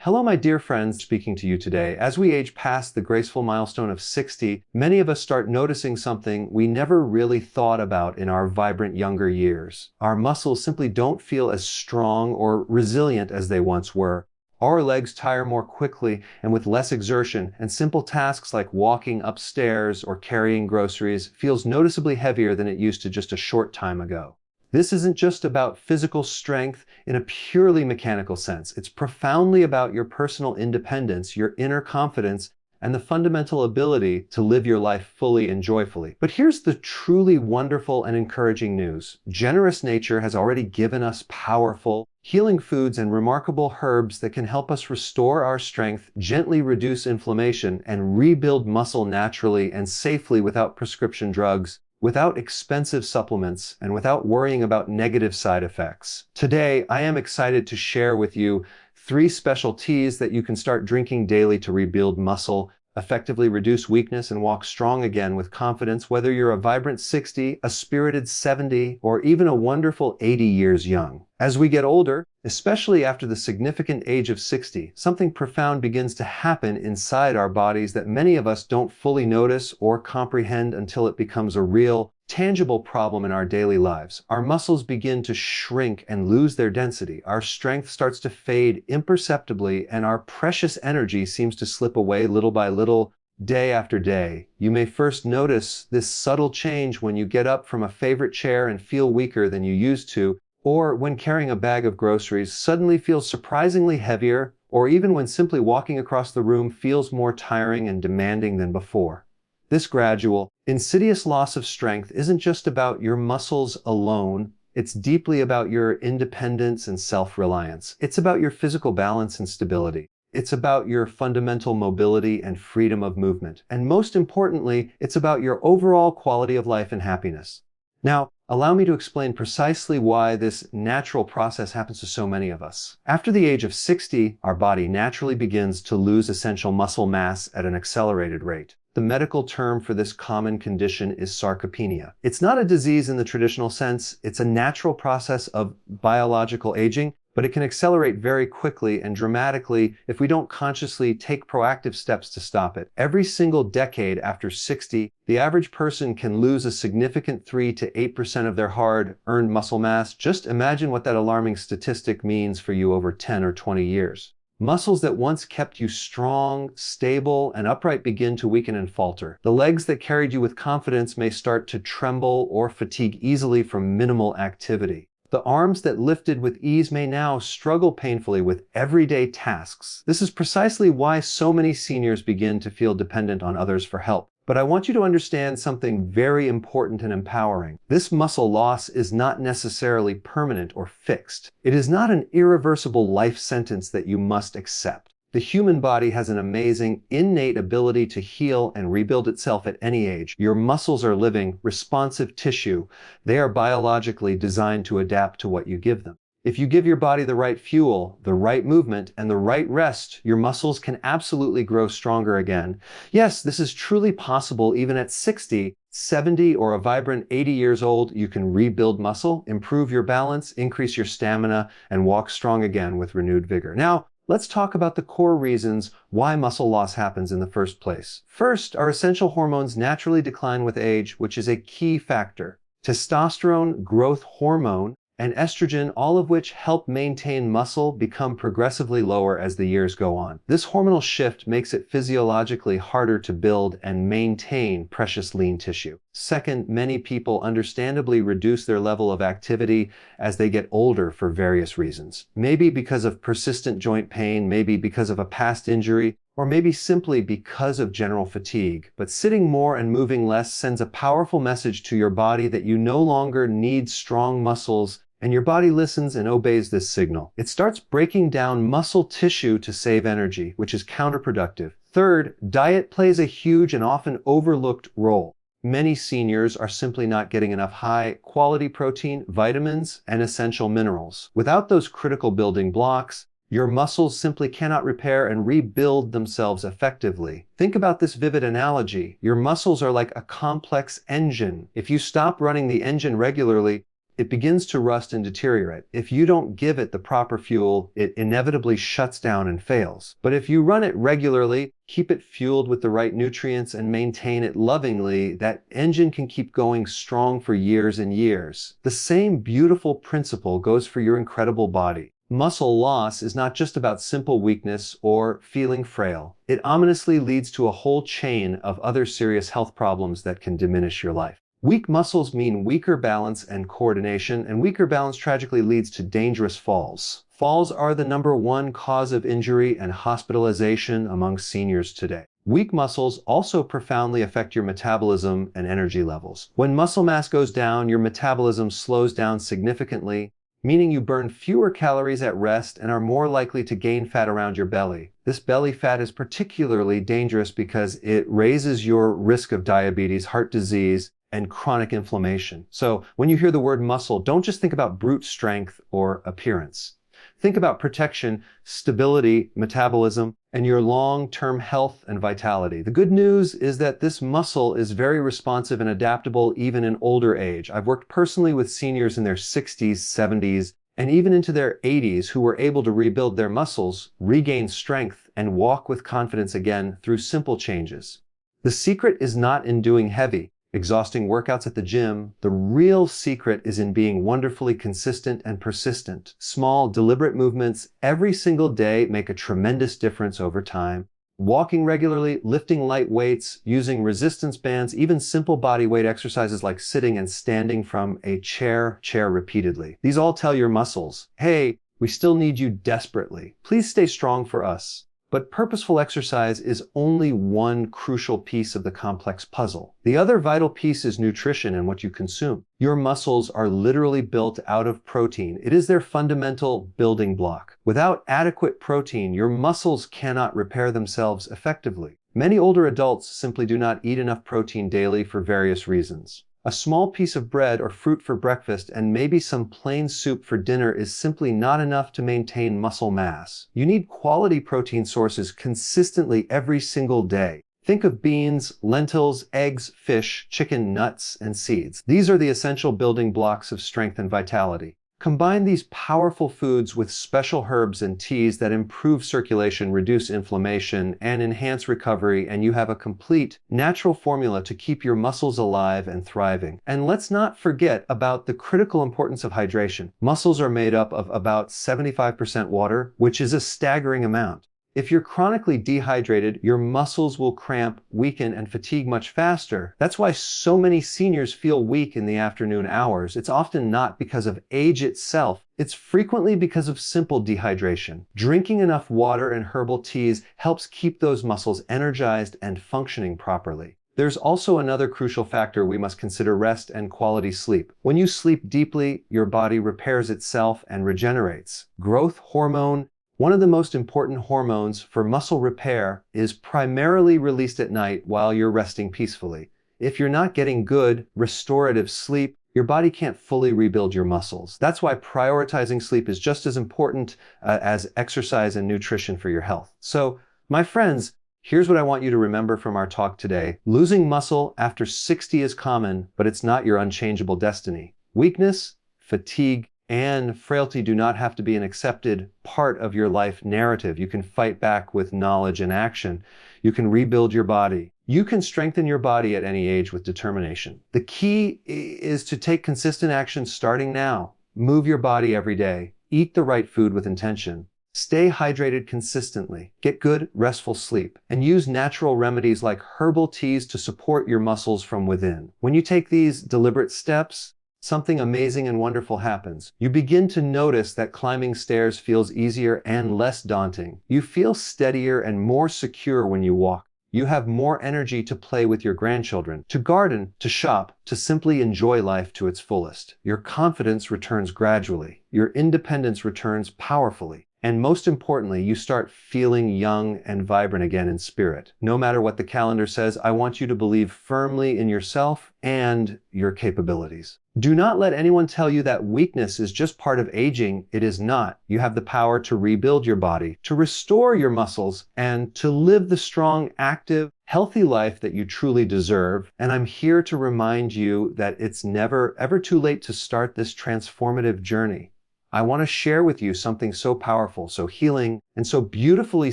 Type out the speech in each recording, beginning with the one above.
Hello, my dear friends, speaking to you today. As we age past the graceful milestone of 60, many of us start noticing something we never really thought about in our vibrant younger years. Our muscles simply don't feel as strong or resilient as they once were. Our legs tire more quickly and with less exertion, and simple tasks like walking upstairs or carrying groceries feels noticeably heavier than it used to just a short time ago. This isn't just about physical strength in a purely mechanical sense. It's profoundly about your personal independence, your inner confidence, and the fundamental ability to live your life fully and joyfully. But here's the truly wonderful and encouraging news. Generous nature has already given us powerful, healing foods and remarkable herbs that can help us restore our strength, gently reduce inflammation, and rebuild muscle naturally and safely without prescription drugs, without expensive supplements, and without worrying about negative side effects. Today, I am excited to share with you 3 special teas that you can start drinking daily to rebuild muscle, effectively reduce weakness, and walk strong again with confidence, whether you're a vibrant 60, a spirited 70, or even a wonderful 80 years young. As we get older, especially after the significant age of 60, something profound begins to happen inside our bodies that many of us don't fully notice or comprehend until it becomes a real, tangible problem in our daily lives. Our muscles begin to shrink and lose their density. Our strength starts to fade imperceptibly, and our precious energy seems to slip away little by little, day after day. You may first notice this subtle change when you get up from a favorite chair and feel weaker than you used to, or when carrying a bag of groceries suddenly feels surprisingly heavier, or even when simply walking across the room feels more tiring and demanding than before. This gradual, insidious loss of strength isn't just about your muscles alone. It's deeply about your independence and self-reliance. It's about your physical balance and stability. It's about your fundamental mobility and freedom of movement. And most importantly, it's about your overall quality of life and happiness. Now, allow me to explain precisely why this natural process happens to so many of us. After the age of 60, our body naturally begins to lose essential muscle mass at an accelerated rate. The medical term for this common condition is sarcopenia. It's not a disease in the traditional sense. It's a natural process of biological aging, but it can accelerate very quickly and dramatically if we don't consciously take proactive steps to stop it. Every single decade after 60, the average person can lose a significant 3 to 8% of their hard-earned muscle mass. Just imagine what that alarming statistic means for you over 10 or 20 years. Muscles that once kept you strong, stable, and upright begin to weaken and falter. The legs that carried you with confidence may start to tremble or fatigue easily from minimal activity. The arms that lifted with ease may now struggle painfully with everyday tasks. This is precisely why so many seniors begin to feel dependent on others for help. But I want you to understand something very important and empowering. This muscle loss is not necessarily permanent or fixed. It is not an irreversible life sentence that you must accept. The human body has an amazing, innate ability to heal and rebuild itself at any age. Your muscles are living, responsive tissue. They are biologically designed to adapt to what you give them. If you give your body the right fuel, the right movement, and the right rest, your muscles can absolutely grow stronger again. Yes, this is truly possible even at 60, 70, or a vibrant 80 years old. You can rebuild muscle, improve your balance, increase your stamina, and walk strong again with renewed vigor. Now, let's talk about the core reasons why muscle loss happens in the first place. First, our essential hormones naturally decline with age, which is a key factor. Testosterone, growth hormone, and estrogen, all of which help maintain muscle, become progressively lower as the years go on. This hormonal shift makes it physiologically harder to build and maintain precious lean tissue. Second, many people understandably reduce their level of activity as they get older for various reasons. Maybe because of persistent joint pain, maybe because of a past injury, or maybe simply because of general fatigue. But sitting more and moving less sends a powerful message to your body that you no longer need strong muscles, and your body listens and obeys this signal. It starts breaking down muscle tissue to save energy, which is counterproductive. Third, diet plays a huge and often overlooked role. Many seniors are simply not getting enough high-quality protein, vitamins, and essential minerals. Without those critical building blocks, your muscles simply cannot repair and rebuild themselves effectively. Think about this vivid analogy. Your muscles are like a complex engine. If you stop running the engine regularly, it begins to rust and deteriorate. If you don't give it the proper fuel, it inevitably shuts down and fails. But if you run it regularly, keep it fueled with the right nutrients, and maintain it lovingly, that engine can keep going strong for years and years. The same beautiful principle goes for your incredible body. Muscle loss is not just about simple weakness or feeling frail. It ominously leads to a whole chain of other serious health problems that can diminish your life. Weak muscles mean weaker balance and coordination, and weaker balance tragically leads to dangerous falls. Falls are the #1 cause of injury and hospitalization among seniors today. Weak muscles also profoundly affect your metabolism and energy levels. When muscle mass goes down, your metabolism slows down significantly, meaning you burn fewer calories at rest and are more likely to gain fat around your belly. This belly fat is particularly dangerous because it raises your risk of diabetes, heart disease, and chronic inflammation. So when you hear the word muscle, don't just think about brute strength or appearance. Think about protection, stability, metabolism, and your long-term health and vitality. The good news is that this muscle is very responsive and adaptable even in older age. I've worked personally with seniors in their 60s, 70s, and even into their 80s who were able to rebuild their muscles, regain strength, and walk with confidence again through simple changes. The secret is not in doing heavy, exhausting workouts at the gym. The real secret is in being wonderfully consistent and persistent. Small, deliberate movements every single day make a tremendous difference over time. Walking regularly, lifting light weights, using resistance bands, even simple body weight exercises like sitting and standing from a chair repeatedly. These all tell your muscles, hey, we still need you desperately. Please stay strong for us. But purposeful exercise is only one crucial piece of the complex puzzle. The other vital piece is nutrition and what you consume. Your muscles are literally built out of protein. It is their fundamental building block. Without adequate protein, your muscles cannot repair themselves effectively. Many older adults simply do not eat enough protein daily for various reasons. A small piece of bread or fruit for breakfast and maybe some plain soup for dinner is simply not enough to maintain muscle mass. You need quality protein sources consistently every single day. Think of beans, lentils, eggs, fish, chicken, nuts, and seeds. These are the essential building blocks of strength and vitality. Combine these powerful foods with special herbs and teas that improve circulation, reduce inflammation, and enhance recovery, and you have a complete, natural formula to keep your muscles alive and thriving. And let's not forget about the critical importance of hydration. Muscles are made up of about 75% water, which is a staggering amount. If you're chronically dehydrated, your muscles will cramp, weaken, and fatigue much faster. That's why so many seniors feel weak in the afternoon hours. It's often not because of age itself. It's frequently because of simple dehydration. Drinking enough water and herbal teas helps keep those muscles energized and functioning properly. There's also another crucial factor we must consider: rest and quality sleep. When you sleep deeply, your body repairs itself and regenerates. Growth hormone, one of the most important hormones for muscle repair, is primarily released at night while you're resting peacefully. If you're not getting good, restorative sleep, your body can't fully rebuild your muscles. That's why prioritizing sleep is just as important as exercise and nutrition for your health. So, my friends, here's what I want you to remember from our talk today. Losing muscle after 60 is common, but it's not your unchangeable destiny. Weakness, fatigue, and frailty do not have to be an accepted part of your life narrative. You can fight back with knowledge and action. You can rebuild your body. You can strengthen your body at any age with determination. The key is to take consistent action starting now. Move your body every day. Eat the right food with intention. Stay hydrated consistently. Get good, restful sleep. And use natural remedies like herbal teas to support your muscles from within. When you take these deliberate steps, something amazing and wonderful happens. You begin to notice that climbing stairs feels easier and less daunting. You feel steadier and more secure when you walk. You have more energy to play with your grandchildren, to garden, to shop, to simply enjoy life to its fullest. Your confidence returns gradually. Your independence returns powerfully. And most importantly, you start feeling young and vibrant again in spirit. No matter what the calendar says, I want you to believe firmly in yourself and your capabilities. Do not let anyone tell you that weakness is just part of aging. It is not. You have the power to rebuild your body, to restore your muscles, and to live the strong, active, healthy life that you truly deserve. And I'm here to remind you that it's never, ever too late to start this transformative journey. I want to share with you something so powerful, so healing, and so beautifully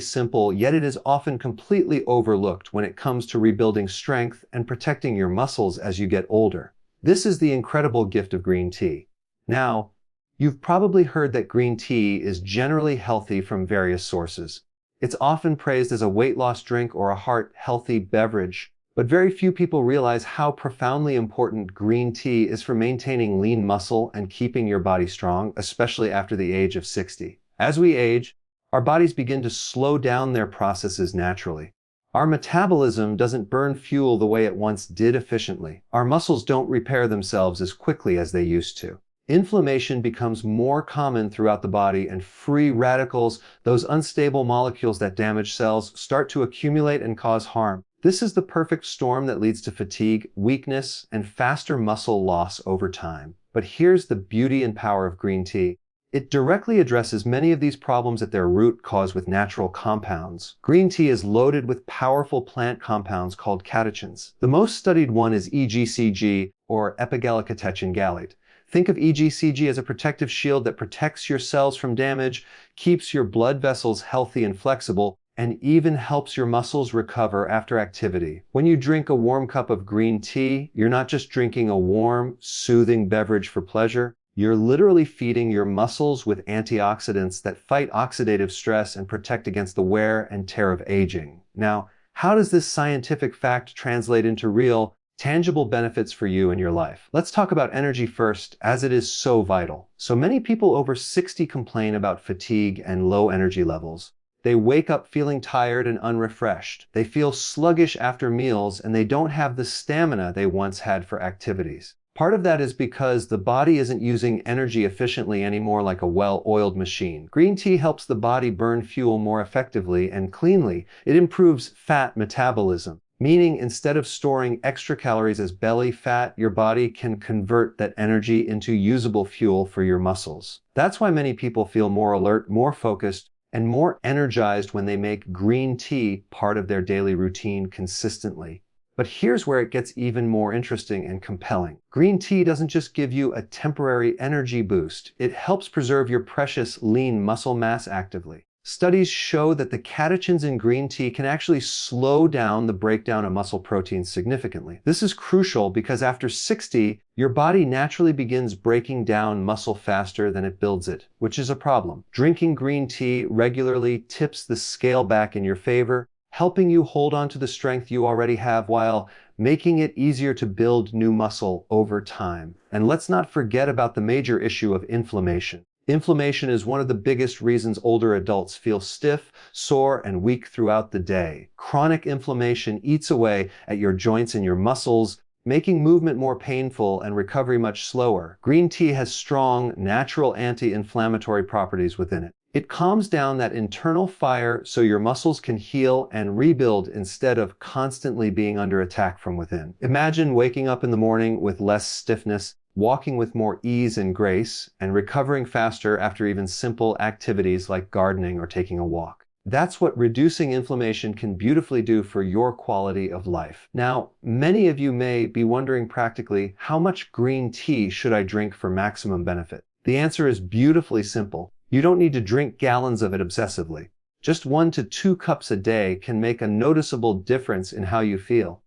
simple, yet it is often completely overlooked when it comes to rebuilding strength and protecting your muscles as you get older. This is the incredible gift of green tea. Now, you've probably heard that green tea is generally healthy from various sources. It's often praised as a weight loss drink or a heart-healthy beverage, but very few people realize how profoundly important green tea is for maintaining lean muscle and keeping your body strong, especially after the age of 60. As we age, our bodies begin to slow down their processes naturally. Our metabolism doesn't burn fuel the way it once did efficiently. Our muscles don't repair themselves as quickly as they used to. Inflammation becomes more common throughout the body, and free radicals, those unstable molecules that damage cells, start to accumulate and cause harm. This is the perfect storm that leads to fatigue, weakness, and faster muscle loss over time. But here's the beauty and power of green tea. It directly addresses many of these problems at their root cause with natural compounds. Green tea is loaded with powerful plant compounds called catechins. The most studied one is EGCG, or epigallocatechin gallate. Think of EGCG as a protective shield that protects your cells from damage, keeps your blood vessels healthy and flexible, and even helps your muscles recover after activity. When you drink a warm cup of green tea, you're not just drinking a warm, soothing beverage for pleasure. You're literally feeding your muscles with antioxidants that fight oxidative stress and protect against the wear and tear of aging. Now, how does this scientific fact translate into real, tangible benefits for you in your life? Let's talk about energy first, as it is so vital. So many people over 60 complain about fatigue and low energy levels. They wake up feeling tired and unrefreshed. They feel sluggish after meals, and they don't have the stamina they once had for activities. Part of that is because the body isn't using energy efficiently anymore like a well-oiled machine. Green tea helps the body burn fuel more effectively and cleanly. It improves fat metabolism, meaning instead of storing extra calories as belly fat, your body can convert that energy into usable fuel for your muscles. That's why many people feel more alert, more focused, and more energized when they make green tea part of their daily routine consistently. But here's where it gets even more interesting and compelling. Green tea doesn't just give you a temporary energy boost, it helps preserve your precious lean muscle mass actively. Studies show that the catechins in green tea can actually slow down the breakdown of muscle proteins significantly. This is crucial because after 60, your body naturally begins breaking down muscle faster than it builds it, which is a problem. Drinking green tea regularly tips the scale back in your favor, helping you hold on to the strength you already have while making it easier to build new muscle over time. And let's not forget about the major issue of inflammation. Inflammation is one of the biggest reasons older adults feel stiff, sore, and weak throughout the day. Chronic inflammation eats away at your joints and your muscles, making movement more painful and recovery much slower. Green tea has strong, natural anti-inflammatory properties within it. It calms down that internal fire so your muscles can heal and rebuild instead of constantly being under attack from within. Imagine waking up in the morning with less stiffness, walking with more ease and grace, and recovering faster after even simple activities like gardening or taking a walk. That's what reducing inflammation can beautifully do for your quality of life. Now, many of you may be wondering practically, how much green tea should I drink for maximum benefit? The answer is beautifully simple. You don't need to drink gallons of it obsessively. Just 1 to 2 cups a day can make a noticeable difference in how you feel.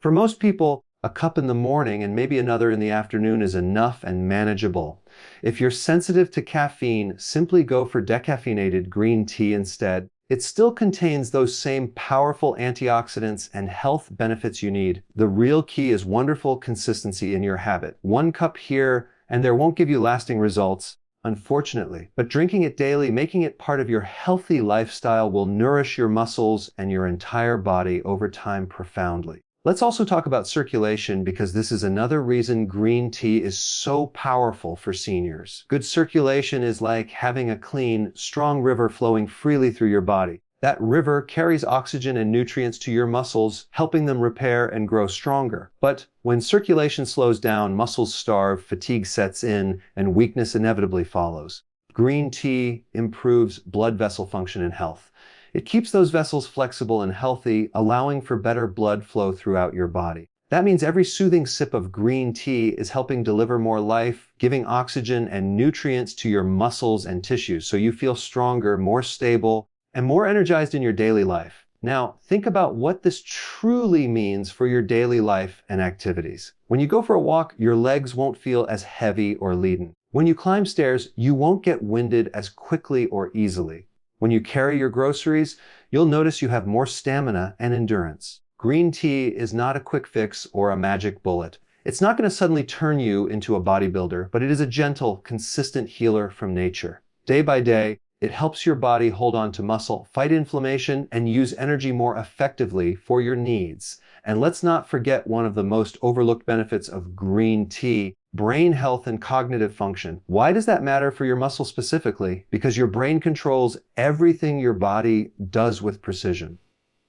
For most people, a cup in the morning and maybe another in the afternoon is enough and manageable. If you're sensitive to caffeine, simply go for decaffeinated green tea instead. It still contains those same powerful antioxidants and health benefits you need. The real key is wonderful consistency in your habit. 1 cup here, and there won't give you lasting results, unfortunately. But drinking it daily, making it part of your healthy lifestyle, will nourish your muscles and your entire body over time profoundly. Let's also talk about circulation, because this is another reason green tea is so powerful for seniors. Good circulation is like having a clean, strong river flowing freely through your body. That river carries oxygen and nutrients to your muscles, helping them repair and grow stronger. But when circulation slows down, muscles starve, fatigue sets in, and weakness inevitably follows. Green tea improves blood vessel function and health. It keeps those vessels flexible and healthy, allowing for better blood flow throughout your body. That means every soothing sip of green tea is helping deliver more life, giving oxygen and nutrients to your muscles and tissues so you feel stronger, more stable, and more energized in your daily life. Now, think about what this truly means for your daily life and activities. When you go for a walk, your legs won't feel as heavy or leaden. When you climb stairs, you won't get winded as quickly or easily. When you carry your groceries, you'll notice you have more stamina and endurance. Green tea is not a quick fix or a magic bullet. It's not going to suddenly turn you into a bodybuilder, but it is a gentle, consistent healer from nature. Day by day, it helps your body hold on to muscle, fight inflammation, and use energy more effectively for your needs. And let's not forget one of the most overlooked benefits of green tea: brain health and cognitive function. Why does that matter for your muscle specifically? Because your brain controls everything your body does with precision.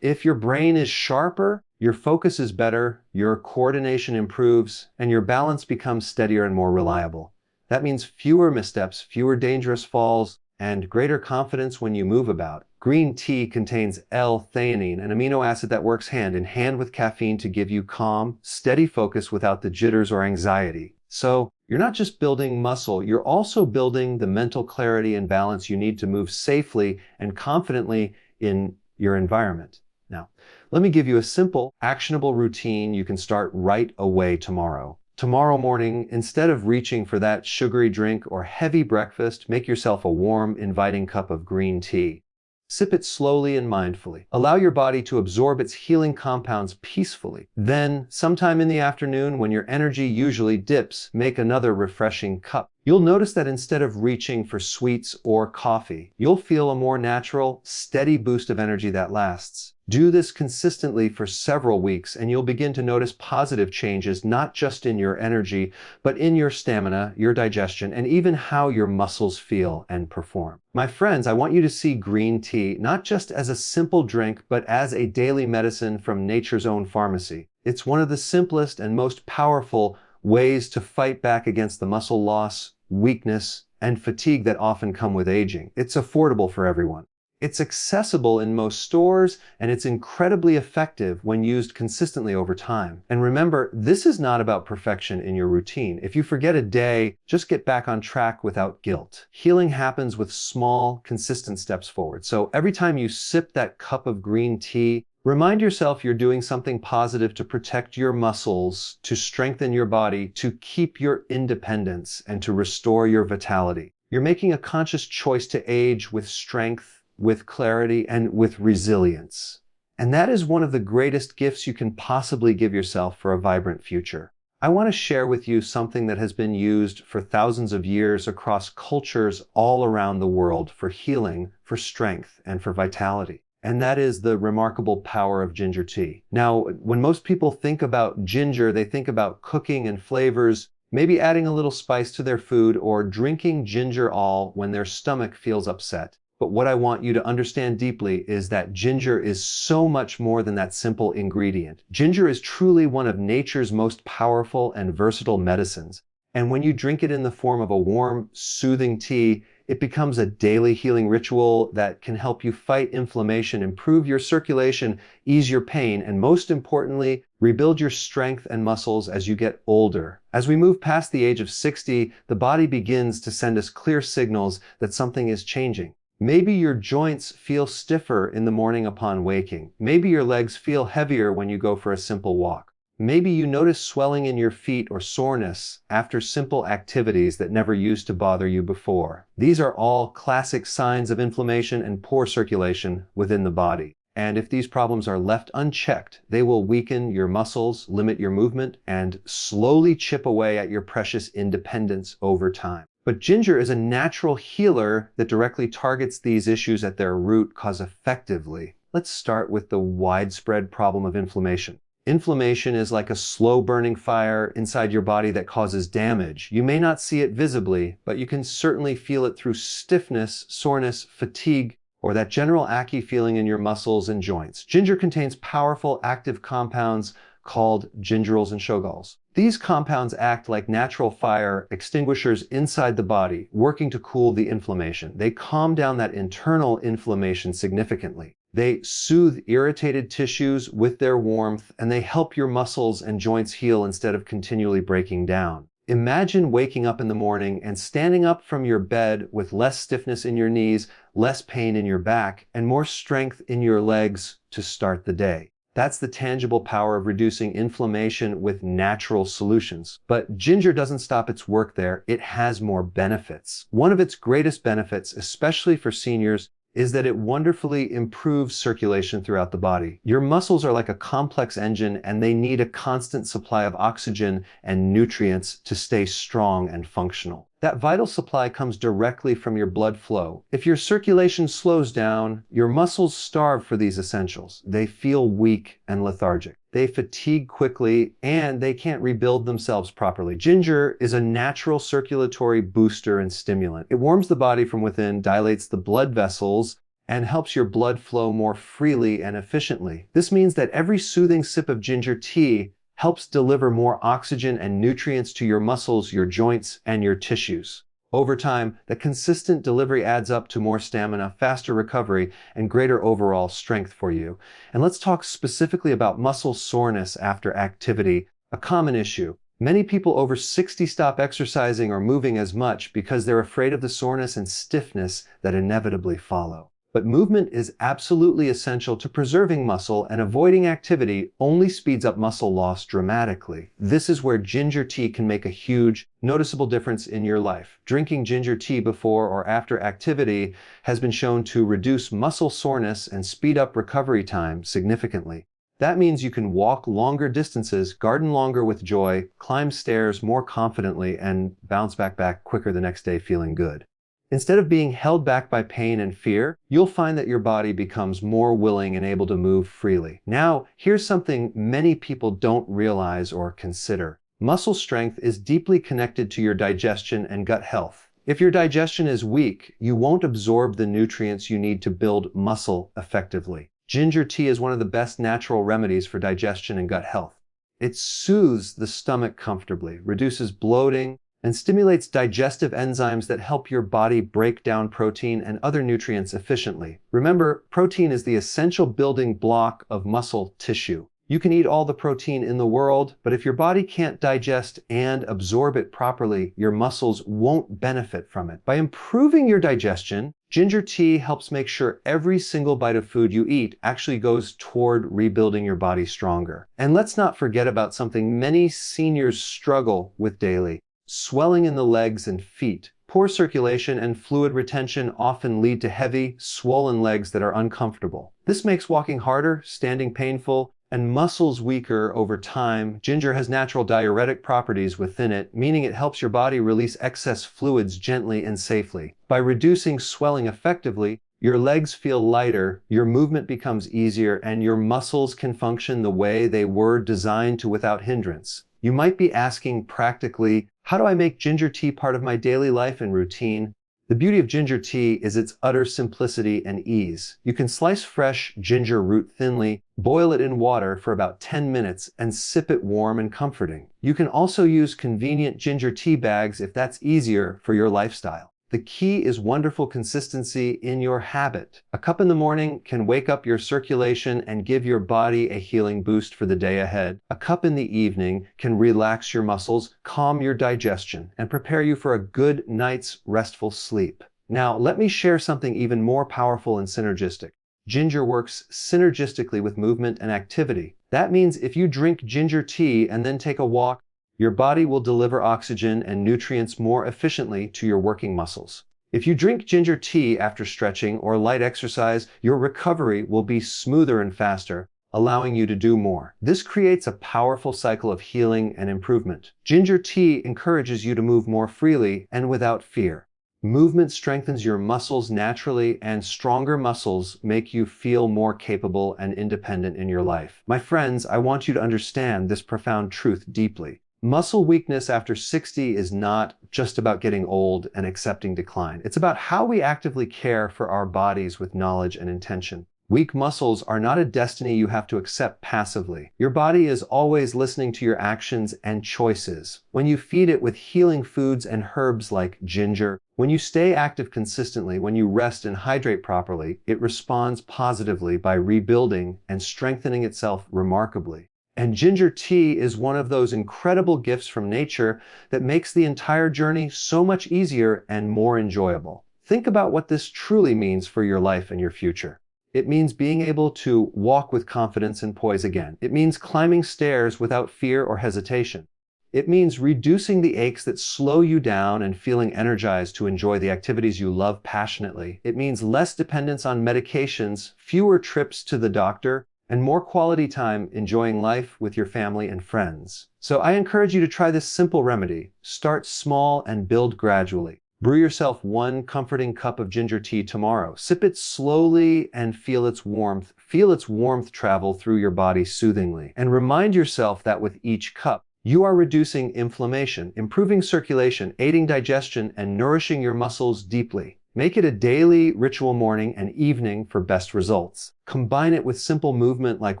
If your brain is sharper, your focus is better, your coordination improves, and your balance becomes steadier and more reliable. That means fewer missteps, fewer dangerous falls, and greater confidence when you move about. Green tea contains L-theanine, an amino acid that works hand in hand with caffeine to give you calm, steady focus without the jitters or anxiety. So, you're not just building muscle, you're also building the mental clarity and balance you need to move safely and confidently in your environment. Now, let me give you a simple, actionable routine you can start right away tomorrow. Tomorrow morning, instead of reaching for that sugary drink or heavy breakfast, make yourself a warm, inviting cup of green tea. Sip it slowly and mindfully. Allow your body to absorb its healing compounds peacefully. Then, sometime in the afternoon, when your energy usually dips, make another refreshing cup. You'll notice that instead of reaching for sweets or coffee, you'll feel a more natural, steady boost of energy that lasts. Do this consistently for several weeks, and you'll begin to notice positive changes not just in your energy, but in your stamina, your digestion, and even how your muscles feel and perform. My friends, I want you to see green tea not just as a simple drink, but as a daily medicine from nature's own pharmacy. It's one of the simplest and most powerful ways to fight back against the muscle loss, weakness, and fatigue that often come with aging. It's affordable for everyone. It's accessible in most stores, and it's incredibly effective when used consistently over time. And remember, this is not about perfection in your routine. If you forget a day, just get back on track without guilt. Healing happens with small, consistent steps forward. So every time you sip that cup of green tea, remind yourself you're doing something positive to protect your muscles, to strengthen your body, to keep your independence, and to restore your vitality. You're making a conscious choice to age with strength, with clarity, and with resilience. And that is one of the greatest gifts you can possibly give yourself for a vibrant future. I want to share with you something that has been used for thousands of years across cultures all around the world for healing, for strength, and for vitality. And that is the remarkable power of ginger tea. Now, when most people think about ginger, they think about cooking and flavors, maybe adding a little spice to their food, or drinking ginger ale when their stomach feels upset. But what I want you to understand deeply is that ginger is so much more than that simple ingredient. Ginger is truly one of nature's most powerful and versatile medicines. And when you drink it in the form of a warm, soothing tea, it becomes a daily healing ritual that can help you fight inflammation, improve your circulation, ease your pain, and most importantly, rebuild your strength and muscles as you get older. As we move past the age of 60, the body begins to send us clear signals that something is changing. Maybe your joints feel stiffer in the morning upon waking. Maybe your legs feel heavier when you go for a simple walk. Maybe you notice swelling in your feet or soreness after simple activities that never used to bother you before. These are all classic signs of inflammation and poor circulation within the body. And if these problems are left unchecked, they will weaken your muscles, limit your movement, and slowly chip away at your precious independence over time. But ginger is a natural healer that directly targets these issues at their root cause effectively. Let's start with the widespread problem of inflammation. Inflammation is like a slow-burning fire inside your body that causes damage. You may not see it visibly, but you can certainly feel it through stiffness, soreness, fatigue, or that general achy feeling in your muscles and joints. Ginger contains powerful active compounds called gingerols and shogals. These compounds act like natural fire extinguishers inside the body, working to cool the inflammation. They calm down that internal inflammation significantly. They soothe irritated tissues with their warmth, and they help your muscles and joints heal instead of continually breaking down. Imagine waking up in the morning and standing up from your bed with less stiffness in your knees, less pain in your back, and more strength in your legs to start the day. That's the tangible power of reducing inflammation with natural solutions. But ginger doesn't stop its work there. It has more benefits. One of its greatest benefits, especially for seniors, is that it wonderfully improves circulation throughout the body. Your muscles are like a complex engine, and they need a constant supply of oxygen and nutrients to stay strong and functional. That vital supply comes directly from your blood flow. If your circulation slows down, your muscles starve for these essentials. They feel weak and lethargic. They fatigue quickly, and they can't rebuild themselves properly. Ginger is a natural circulatory booster and stimulant. It warms the body from within, dilates the blood vessels, and helps your blood flow more freely and efficiently. This means that every soothing sip of ginger tea helps deliver more oxygen and nutrients to your muscles, your joints, and your tissues. Over time, the consistent delivery adds up to more stamina, faster recovery, and greater overall strength for you. And let's talk specifically about muscle soreness after activity, a common issue. Many people over 60 stop exercising or moving as much because they're afraid of the soreness and stiffness that inevitably follow. But movement is absolutely essential to preserving muscle, and avoiding activity only speeds up muscle loss dramatically. This is where ginger tea can make a huge, noticeable difference in your life. Drinking ginger tea before or after activity has been shown to reduce muscle soreness and speed up recovery time significantly. That means you can walk longer distances, garden longer with joy, climb stairs more confidently, and bounce back quicker the next day feeling good. Instead of being held back by pain and fear, you'll find that your body becomes more willing and able to move freely. Now, here's something many people don't realize or consider. Muscle strength is deeply connected to your digestion and gut health. If your digestion is weak, you won't absorb the nutrients you need to build muscle effectively. Ginger tea is one of the best natural remedies for digestion and gut health. It soothes the stomach comfortably, reduces bloating, and stimulates digestive enzymes that help your body break down protein and other nutrients efficiently. Remember, protein is the essential building block of muscle tissue. You can eat all the protein in the world, but if your body can't digest and absorb it properly, your muscles won't benefit from it. By improving your digestion, ginger tea helps make sure every single bite of food you eat actually goes toward rebuilding your body stronger. And let's not forget about something many seniors struggle with daily: swelling in the legs and feet. Poor circulation and fluid retention often lead to heavy, swollen legs that are uncomfortable. This makes walking harder, standing painful, and muscles weaker over time. Ginger has natural diuretic properties within it, meaning it helps your body release excess fluids gently and safely. By reducing swelling effectively, your legs feel lighter, your movement becomes easier, and your muscles can function the way they were designed to without hindrance. You might be asking practically, how do I make ginger tea part of my daily life and routine? The beauty of ginger tea is its utter simplicity and ease. You can slice fresh ginger root thinly, boil it in water for about 10 minutes, and sip it warm and comforting. You can also use convenient ginger tea bags if that's easier for your lifestyle. The key is wonderful consistency in your habit. A cup in the morning can wake up your circulation and give your body a healing boost for the day ahead. A cup in the evening can relax your muscles, calm your digestion, and prepare you for a good night's restful sleep. Now, let me share something even more powerful and synergistic. Ginger works synergistically with movement and activity. That means if you drink ginger tea and then take a walk, your body will deliver oxygen and nutrients more efficiently to your working muscles. If you drink ginger tea after stretching or light exercise, your recovery will be smoother and faster, allowing you to do more. This creates a powerful cycle of healing and improvement. Ginger tea encourages you to move more freely and without fear. Movement strengthens your muscles naturally, and stronger muscles make you feel more capable and independent in your life. My friends, I want you to understand this profound truth deeply. Muscle weakness after 60 is not just about getting old and accepting decline. It's about how we actively care for our bodies with knowledge and intention. Weak muscles are not a destiny you have to accept passively. Your body is always listening to your actions and choices. When you feed it with healing foods and herbs like ginger, when you stay active consistently, when you rest and hydrate properly, it responds positively by rebuilding and strengthening itself remarkably. And ginger tea is one of those incredible gifts from nature that makes the entire journey so much easier and more enjoyable. Think about what this truly means for your life and your future. It means being able to walk with confidence and poise again. It means climbing stairs without fear or hesitation. It means reducing the aches that slow you down and feeling energized to enjoy the activities you love passionately. It means less dependence on medications, fewer trips to the doctor, and more quality time enjoying life with your family and friends. So I encourage you to try this simple remedy. Start small and build gradually. Brew yourself 1 comforting cup of ginger tea tomorrow. Sip it slowly and feel its warmth. Feel its warmth travel through your body soothingly. And remind yourself that with each cup, you are reducing inflammation, improving circulation, aiding digestion, and nourishing your muscles deeply. Make it a daily ritual morning and evening for best results. Combine it with simple movement like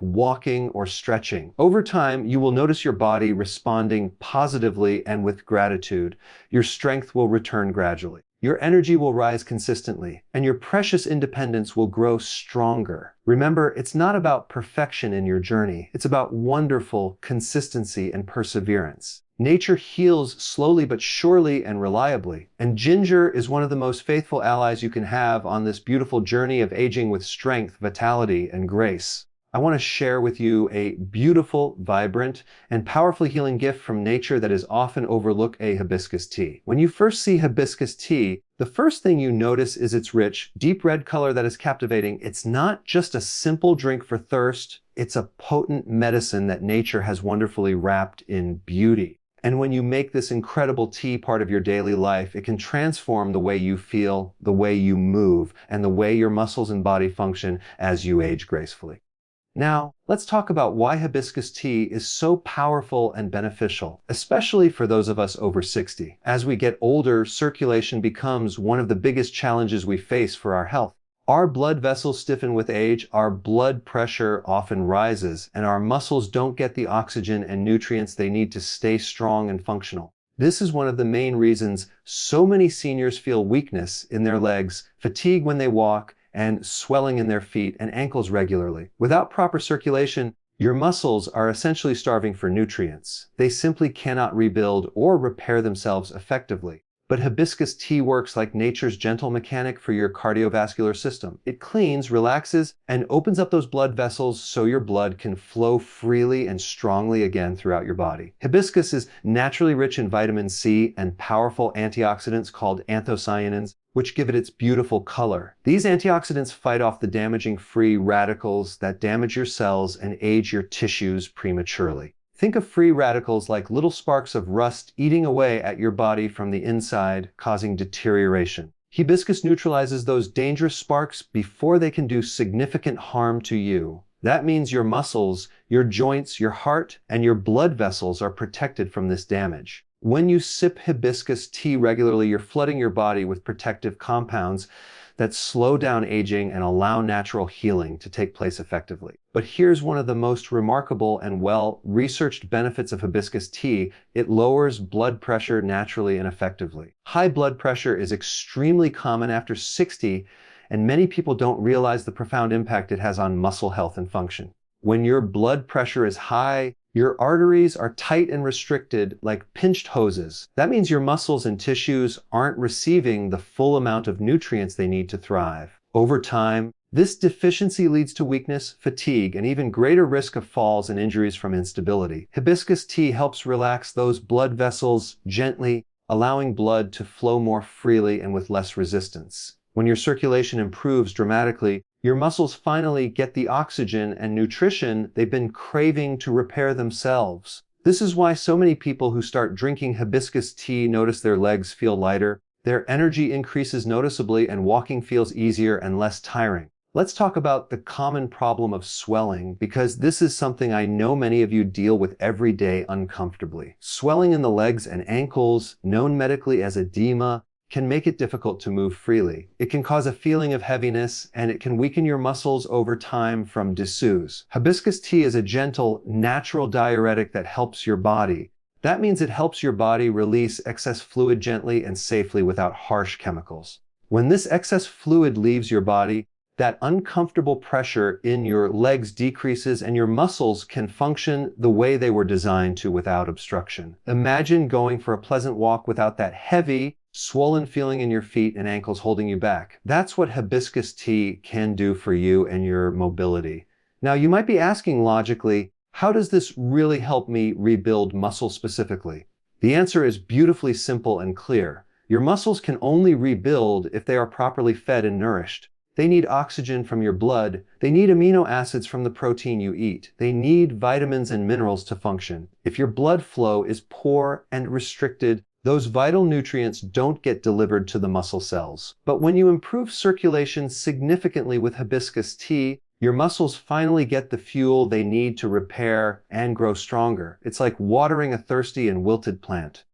walking or stretching. Over time, you will notice your body responding positively and with gratitude. Your strength will return gradually. Your energy will rise consistently, and your precious independence will grow stronger. Remember, it's not about perfection in your journey. It's about wonderful consistency and perseverance. Nature heals slowly but surely and reliably, and ginger is one of the most faithful allies you can have on this beautiful journey of aging with strength, vitality, and grace. I want to share with you a beautiful, vibrant, and powerfully healing gift from nature that is often overlooked: a hibiscus tea. When you first see hibiscus tea, the first thing you notice is its rich, deep red color that is captivating. It's not just a simple drink for thirst, it's a potent medicine that nature has wonderfully wrapped in beauty. And when you make this incredible tea part of your daily life, it can transform the way you feel, the way you move, and the way your muscles and body function as you age gracefully. Now, let's talk about why hibiscus tea is so powerful and beneficial, especially for those of us over 60. As we get older, circulation becomes one of the biggest challenges we face for our health. Our blood vessels stiffen with age, our blood pressure often rises, and our muscles don't get the oxygen and nutrients they need to stay strong and functional. This is one of the main reasons so many seniors feel weakness in their legs, fatigue when they walk, and swelling in their feet and ankles regularly. Without proper circulation, your muscles are essentially starving for nutrients. They simply cannot rebuild or repair themselves effectively. But hibiscus tea works like nature's gentle mechanic for your cardiovascular system. It cleans, relaxes, and opens up those blood vessels so your blood can flow freely and strongly again throughout your body. Hibiscus is naturally rich in vitamin C and powerful antioxidants called anthocyanins, which give it its beautiful color. These antioxidants fight off the damaging free radicals that damage your cells and age your tissues prematurely. Think of free radicals like little sparks of rust eating away at your body from the inside, causing deterioration. Hibiscus neutralizes those dangerous sparks before they can do significant harm to you. That means your muscles, your joints, your heart, and your blood vessels are protected from this damage. When you sip hibiscus tea regularly, you're flooding your body with protective compounds that slow down aging and allow natural healing to take place effectively. But here's one of the most remarkable and well-researched benefits of hibiscus tea: it lowers blood pressure naturally and effectively. High blood pressure is extremely common after 60, and many people don't realize the profound impact it has on muscle health and function. When your blood pressure is high, your arteries are tight and restricted like pinched hoses. That means your muscles and tissues aren't receiving the full amount of nutrients they need to thrive. Over time, this deficiency leads to weakness, fatigue, and even greater risk of falls and injuries from instability. Hibiscus tea helps relax those blood vessels gently, allowing blood to flow more freely and with less resistance. When your circulation improves dramatically, your muscles finally get the oxygen and nutrition they've been craving to repair themselves. This is why so many people who start drinking hibiscus tea notice their legs feel lighter, their energy increases noticeably, and walking feels easier and less tiring. Let's talk about the common problem of swelling, because this is something I know many of you deal with every day uncomfortably. Swelling in the legs and ankles, known medically as edema, can make it difficult to move freely. It can cause a feeling of heaviness, and it can weaken your muscles over time from disuse. Hibiscus tea is a gentle, natural diuretic that helps your body. That means it helps your body release excess fluid gently and safely without harsh chemicals. When this excess fluid leaves your body, that uncomfortable pressure in your legs decreases and your muscles can function the way they were designed to without obstruction. Imagine going for a pleasant walk without that heavy, swollen feeling in your feet and ankles holding you back. That's what hibiscus tea can do for you and your mobility. Now, you might be asking logically, how does this really help me rebuild muscle specifically? The answer is beautifully simple and clear. Your muscles can only rebuild if they are properly fed and nourished. They need oxygen from your blood. They need amino acids from the protein you eat. They need vitamins and minerals to function. If your blood flow is poor and restricted, those vital nutrients don't get delivered to the muscle cells. But when you improve circulation significantly with hibiscus tea, your muscles finally get the fuel they need to repair and grow stronger. It's like watering a thirsty and wilted plant.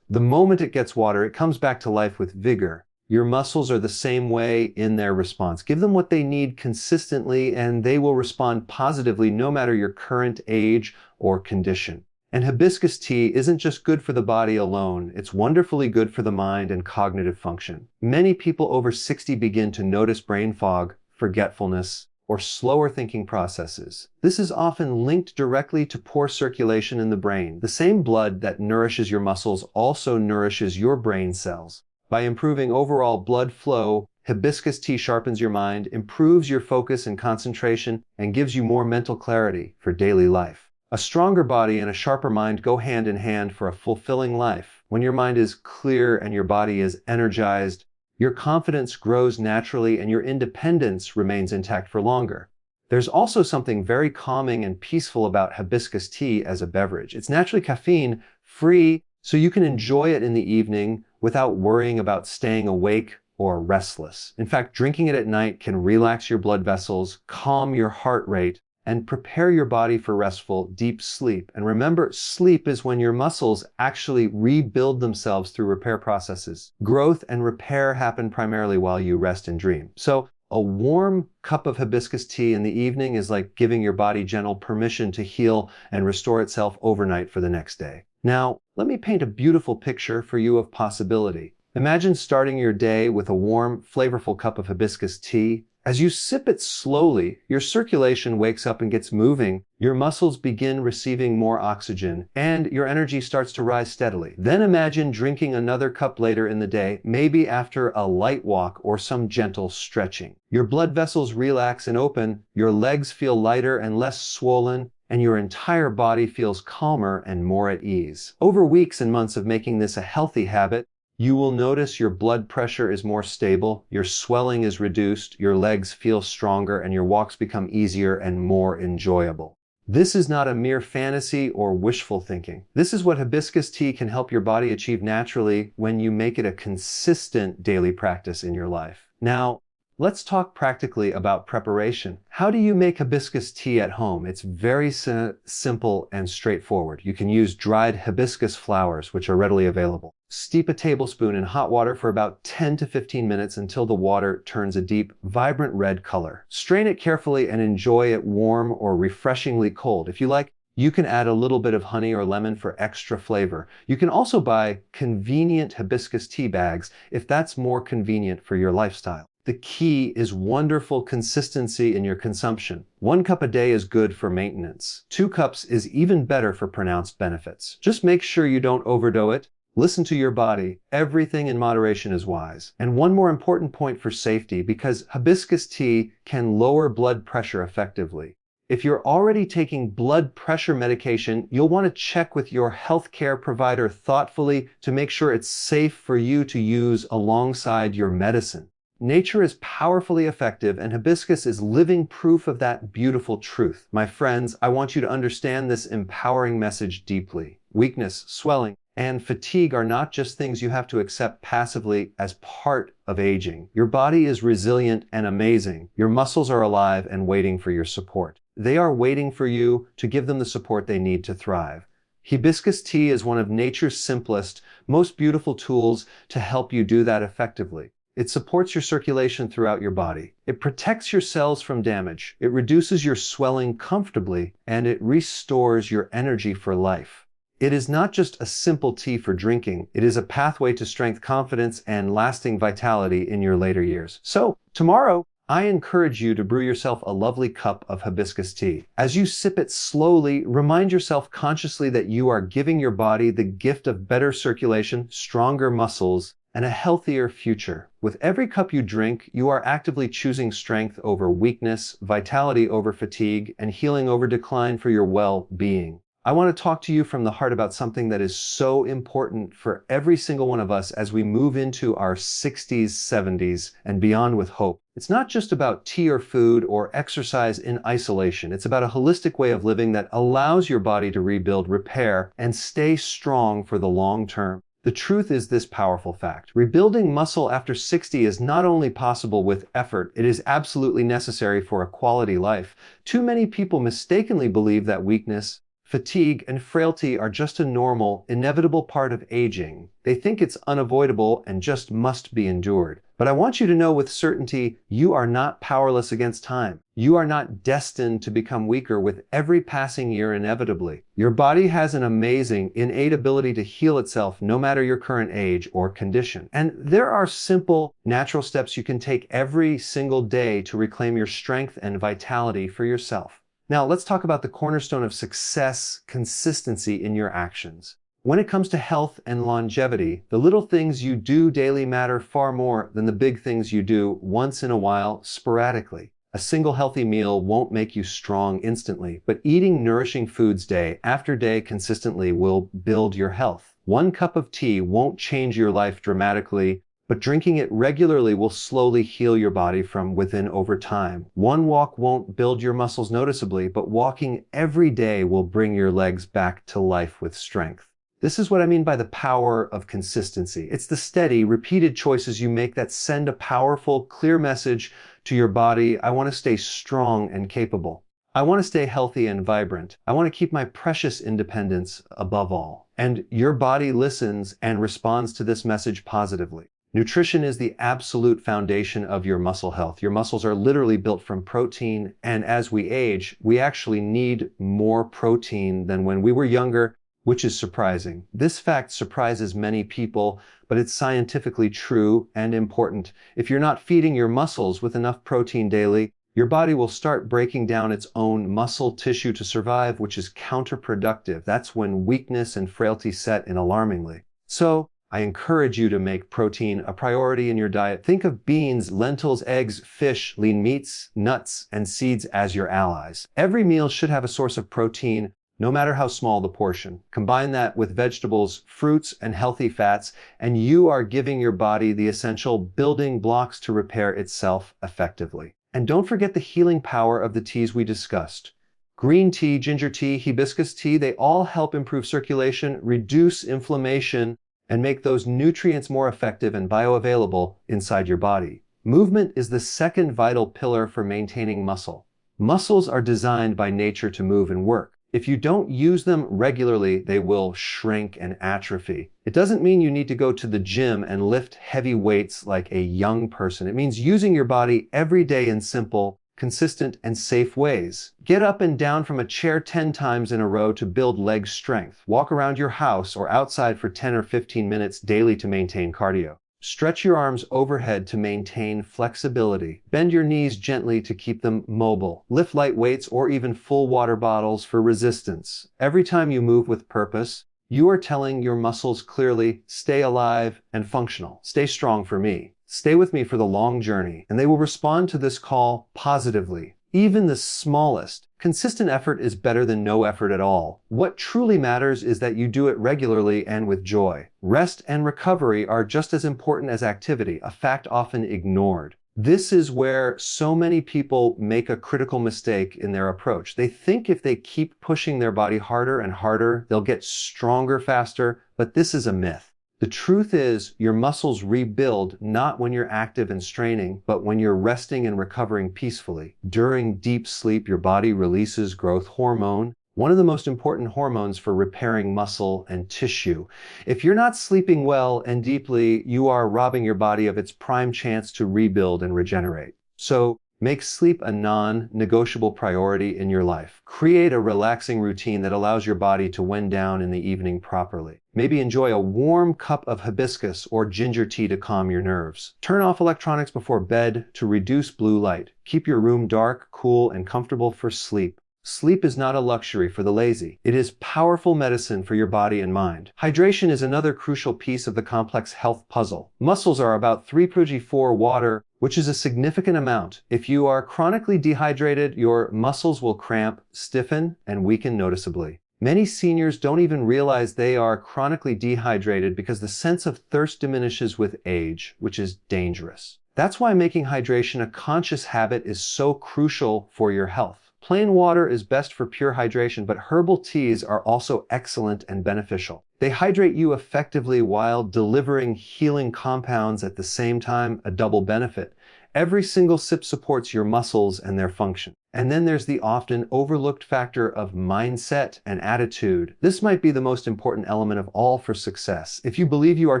The moment it gets water, it comes back to life with vigor. Your muscles are the same way in their response. Give them what they need consistently and they will respond positively no matter your current age or condition. And hibiscus tea isn't just good for the body alone, it's wonderfully good for the mind and cognitive function. Many people over 60 begin to notice brain fog, forgetfulness, or slower thinking processes. This is often linked directly to poor circulation in the brain. The same blood that nourishes your muscles also nourishes your brain cells. By improving overall blood flow, hibiscus tea sharpens your mind, improves your focus and concentration, and gives you more mental clarity for daily life. A stronger body and a sharper mind go hand in hand for a fulfilling life. When your mind is clear and your body is energized, your confidence grows naturally and your independence remains intact for longer. There's also something very calming and peaceful about hibiscus tea as a beverage. It's naturally caffeine-free, so you can enjoy it in the evening without worrying about staying awake or restless. In fact, drinking it at night can relax your blood vessels, calm your heart rate, and prepare your body for restful, deep sleep. And remember, sleep is when your muscles actually rebuild themselves through repair processes. Growth and repair happen primarily while you rest and dream. So a warm cup of hibiscus tea in the evening is like giving your body gentle permission to heal and restore itself overnight for the next day. Now, let me paint a beautiful picture for you of possibility. Imagine starting your day with a warm, flavorful cup of hibiscus tea. As you sip it slowly, your circulation wakes up and gets moving, your muscles begin receiving more oxygen, and your energy starts to rise steadily. Then imagine drinking another cup later in the day, maybe after a light walk or some gentle stretching. Your blood vessels relax and open, your legs feel lighter and less swollen, and your entire body feels calmer and more at ease. Over weeks and months of making this a healthy habit, you will notice your blood pressure is more stable, your swelling is reduced, your legs feel stronger, and your walks become easier and more enjoyable. This is not a mere fantasy or wishful thinking. This is what hibiscus tea can help your body achieve naturally when you make it a consistent daily practice in your life. Now, let's talk practically about preparation. How do you make hibiscus tea at home? It's very simple and straightforward. You can use dried hibiscus flowers, which are readily available. Steep a tablespoon in hot water for about 10 to 15 minutes until the water turns a deep, vibrant red color. Strain it carefully and enjoy it warm or refreshingly cold. If you like, you can add a little bit of honey or lemon for extra flavor. You can also buy convenient hibiscus tea bags if that's more convenient for your lifestyle. The key is wonderful consistency in your consumption. 1 cup a day is good for maintenance. 2 cups is even better for pronounced benefits. Just make sure you don't overdo it. Listen to your body. Everything in moderation is wise. And one more important point for safety, because hibiscus tea can lower blood pressure effectively. If you're already taking blood pressure medication, you'll want to check with your healthcare provider thoughtfully to make sure it's safe for you to use alongside your medicine. Nature is powerfully effective, and hibiscus is living proof of that beautiful truth. My friends, I want you to understand this empowering message deeply. Weakness, swelling, and fatigue are not just things you have to accept passively as part of aging. Your body is resilient and amazing. Your muscles are alive and waiting for your support. They are waiting for you to give them the support they need to thrive. Hibiscus tea is one of nature's simplest, most beautiful tools to help you do that effectively. It supports your circulation throughout your body. It protects your cells from damage. It reduces your swelling comfortably, and it restores your energy for life. It is not just a simple tea for drinking. It is a pathway to strength, confidence, and lasting vitality in your later years. So, tomorrow, I encourage you to brew yourself a lovely cup of hibiscus tea. As you sip it slowly, remind yourself consciously that you are giving your body the gift of better circulation, stronger muscles, and a healthier future. With every cup you drink, you are actively choosing strength over weakness, vitality over fatigue, and healing over decline for your well-being. I want to talk to you from the heart about something that is so important for every single one of us as we move into our 60s, 70s, and beyond with hope. It's not just about tea or food or exercise in isolation. It's about a holistic way of living that allows your body to rebuild, repair, and stay strong for the long term. The truth is this powerful fact. Rebuilding muscle after 60 is not only possible with effort, it is absolutely necessary for a quality life. Too many people mistakenly believe that weakness, fatigue, and frailty are just a normal, inevitable part of aging. They think it's unavoidable and just must be endured. But I want you to know with certainty, you are not powerless against time. You are not destined to become weaker with every passing year inevitably. Your body has an amazing, innate ability to heal itself no matter your current age or condition. And there are simple, natural steps you can take every single day to reclaim your strength and vitality for yourself. Now, let's talk about the cornerstone of success, consistency in your actions. When it comes to health and longevity, the little things you do daily matter far more than the big things you do once in a while, sporadically. A single healthy meal won't make you strong instantly, but eating nourishing foods day after day consistently will build your health. One cup of tea won't change your life dramatically, but drinking it regularly will slowly heal your body from within over time. One walk won't build your muscles noticeably, but walking every day will bring your legs back to life with strength. This is what I mean by the power of consistency. It's the steady, repeated choices you make that send a powerful, clear message to your body. I want to stay strong and capable. I want to stay healthy and vibrant. I want to keep my precious independence above all. And your body listens and responds to this message positively. Nutrition is the absolute foundation of your muscle health. Your muscles are literally built from protein, and as we age, we actually need more protein than when we were younger, which is surprising. This fact surprises many people, but it's scientifically true and important. If you're not feeding your muscles with enough protein daily, your body will start breaking down its own muscle tissue to survive, which is counterproductive. That's when weakness and frailty set in alarmingly. So, I encourage you to make protein a priority in your diet. Think of beans, lentils, eggs, fish, lean meats, nuts, and seeds as your allies. Every meal should have a source of protein, no matter how small the portion. Combine that with vegetables, fruits, and healthy fats, and you are giving your body the essential building blocks to repair itself effectively. And don't forget the healing power of the teas we discussed. Green tea, ginger tea, hibiscus tea, they all help improve circulation, reduce inflammation, and make those nutrients more effective and bioavailable inside your body. Movement is the second vital pillar for maintaining muscle. Muscles are designed by nature to move and work. If you don't use them regularly, they will shrink and atrophy. It doesn't mean you need to go to the gym and lift heavy weights like a young person. It means using your body every day in simple, consistent, and safe ways. Get up and down from a chair 10 times in a row to build leg strength. Walk around your house or outside for 10 or 15 minutes daily to maintain cardio. Stretch your arms overhead to maintain flexibility. Bend your knees gently to keep them mobile. Lift light weights or even full water bottles for resistance. Every time you move with purpose, you are telling your muscles clearly, stay alive and functional. Stay strong for me. Stay with me for the long journey, and they will respond to this call positively. Even the smallest, consistent effort is better than no effort at all. What truly matters is that you do it regularly and with joy. Rest and recovery are just as important as activity, a fact often ignored. This is where so many people make a critical mistake in their approach. They think if they keep pushing their body harder and harder, they'll get stronger faster, but this is a myth. The truth is, your muscles rebuild not when you're active and straining, but when you're resting and recovering peacefully. During deep sleep, your body releases growth hormone, one of the most important hormones for repairing muscle and tissue. If you're not sleeping well and deeply, you are robbing your body of its prime chance to rebuild and regenerate. So, make sleep a non-negotiable priority in your life. Create a relaxing routine that allows your body to wind down in the evening properly. Maybe enjoy a warm cup of hibiscus or ginger tea to calm your nerves. Turn off electronics before bed to reduce blue light. Keep your room dark, cool, and comfortable for sleep. Sleep is not a luxury for the lazy. It is powerful medicine for your body and mind. Hydration is another crucial piece of the complex health puzzle. Muscles are about 3%-4% water, which is a significant amount. If you are chronically dehydrated, your muscles will cramp, stiffen, and weaken noticeably. Many seniors don't even realize they are chronically dehydrated because the sense of thirst diminishes with age, which is dangerous. That's why making hydration a conscious habit is so crucial for your health. Plain water is best for pure hydration, but herbal teas are also excellent and beneficial. They hydrate you effectively while delivering healing compounds at the same time, a double benefit. Every single sip supports your muscles and their function. And then there's the often overlooked factor of mindset and attitude. This might be the most important element of all for success. If you believe you are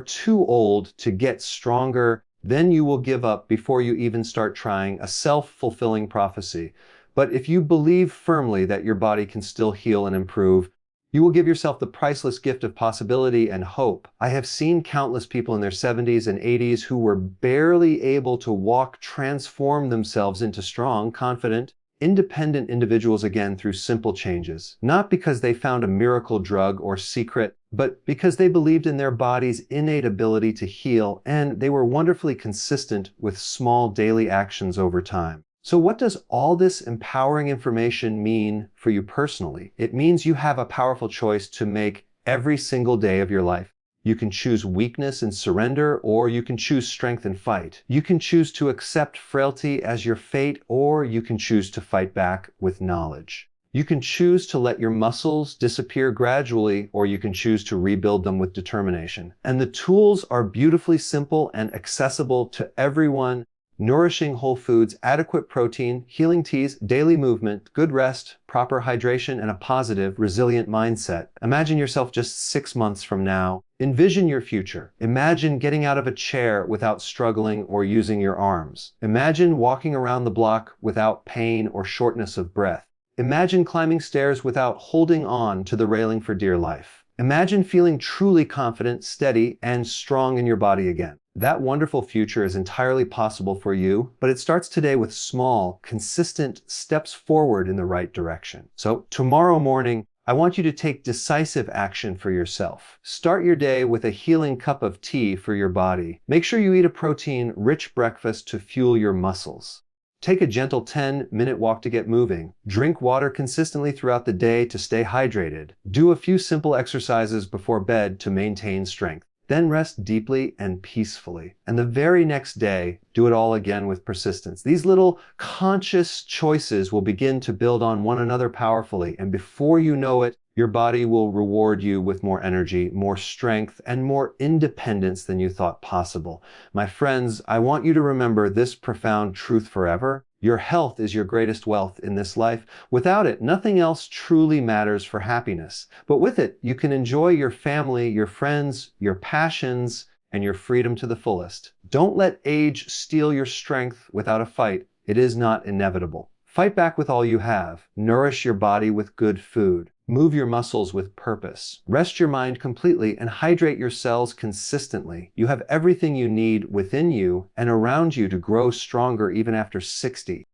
too old to get stronger, then you will give up before you even start trying, a self-fulfilling prophecy. But if you believe firmly that your body can still heal and improve, you will give yourself the priceless gift of possibility and hope. I have seen countless people in their 70s and 80s who were barely able to walk transform themselves into strong, confident, independent individuals again through simple changes. Not because they found a miracle drug or secret, but because they believed in their body's innate ability to heal, and they were wonderfully consistent with small daily actions over time. So what does all this empowering information mean for you personally? It means you have a powerful choice to make every single day of your life. You can choose weakness and surrender, or you can choose strength and fight. You can choose to accept frailty as your fate, or you can choose to fight back with knowledge. You can choose to let your muscles disappear gradually, or you can choose to rebuild them with determination. And the tools are beautifully simple and accessible to everyone. Nourishing whole foods, adequate protein, healing teas, daily movement, good rest, proper hydration, and a positive, resilient mindset. Imagine yourself just 6 months from now. Envision your future. Imagine getting out of a chair without struggling or using your arms. Imagine walking around the block without pain or shortness of breath. Imagine climbing stairs without holding on to the railing for dear life. Imagine feeling truly confident, steady, and strong in your body again. That wonderful future is entirely possible for you, but it starts today with small, consistent steps forward in the right direction. So tomorrow morning, I want you to take decisive action for yourself. Start your day with a healing cup of tea for your body. Make sure you eat a protein-rich breakfast to fuel your muscles. Take a gentle 10-minute walk to get moving. Drink water consistently throughout the day to stay hydrated. Do a few simple exercises before bed to maintain strength. Then rest deeply and peacefully. And the very next day, do it all again with persistence. These little conscious choices will begin to build on one another powerfully. And before you know it, your body will reward you with more energy, more strength, and more independence than you thought possible. My friends, I want you to remember this profound truth forever. Your health is your greatest wealth in this life. Without it, nothing else truly matters for happiness. But with it, you can enjoy your family, your friends, your passions, and your freedom to the fullest. Don't let age steal your strength without a fight. It is not inevitable. Fight back with all you have. Nourish your body with good food. Move your muscles with purpose. Rest your mind completely and hydrate your cells consistently. You have everything you need within you and around you to grow stronger even after 60.